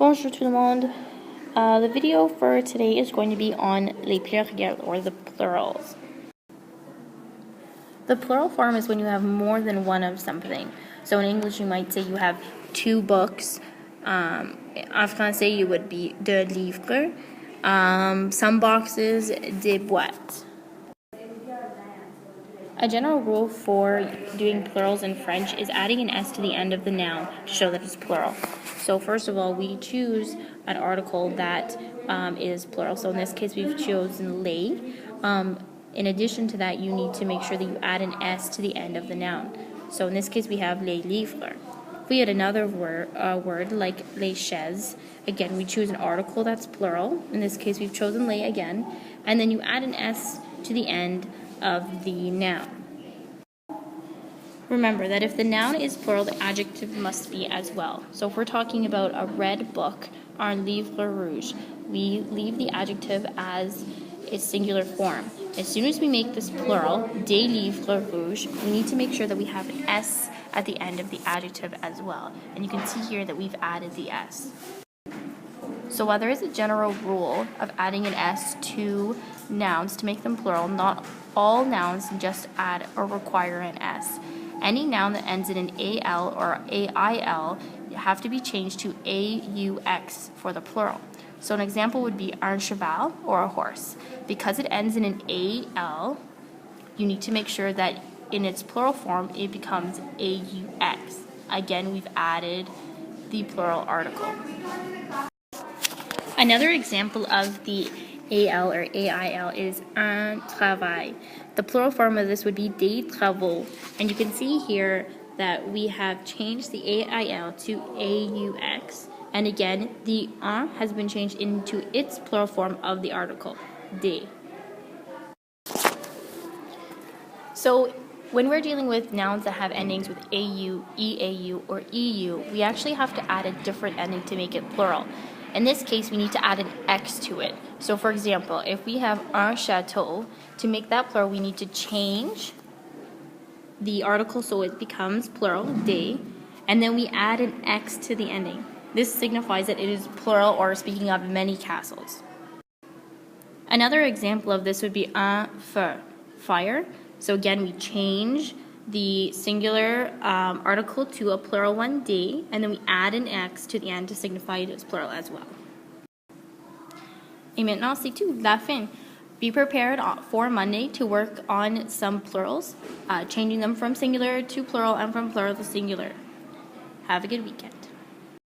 Bonjour tout le monde. The video for today is going to be on les pluriels, or the plurals. The plural form is when you have more than one of something. So in English you might say you have two books. En français it would be deux livres. Some boxes, des boîtes. A general rule for doing plurals in French is adding an S to the end of the noun to show that it's plural. So first of all, we choose an article that is plural. So in this case, we've chosen les. In addition to that, you need to make sure that you add an S to the end of the noun. So in this case, we have les livres. If we had another word like les chaises, again, we choose an article that's plural. In this case, we've chosen les again. And then you add an S to the end of the noun. Remember that if the noun is plural, the adjective must be as well. So if we're talking about a red book, un livre rouge, we leave the adjective as its singular form. As soon as we make this plural, des livres rouges, we need to make sure that we have an S at the end of the adjective as well. And you can see here that we've added the S. So while there is a general rule of adding an S to nouns to make them plural, not all nouns just add or require an S. Any noun that ends in an AL or AIL have to be changed to AUX for the plural. So an example would be un cheval, or a horse. Because it ends in an AL, you need to make sure that in its plural form it becomes AUX. Again, we've added the plural article. Another example of the AL or AIL is un travail. The plural form of this would be des travaux. And you can see here that we have changed the AIL to AUX. And again, the un has been changed into its plural form of the article, des. So when we're dealing with nouns that have endings with AU, EAU, or EU, we actually have to add a different ending to make it plural. In this case, we need to add an X to it. So for example, if we have un château, to make that plural, we need to change the article so it becomes plural, des, and then we add an X to the ending. This signifies that it is plural, or speaking of many castles. Another example of this would be un feu, fire. So again, we change the singular article to a plural one, des, and then we add an X to the end to signify it is plural as well. Et maintenant, c'est tout, la fin. Be prepared for Monday to work on some plurals, changing them from singular to plural and from plural to singular. Have a good weekend.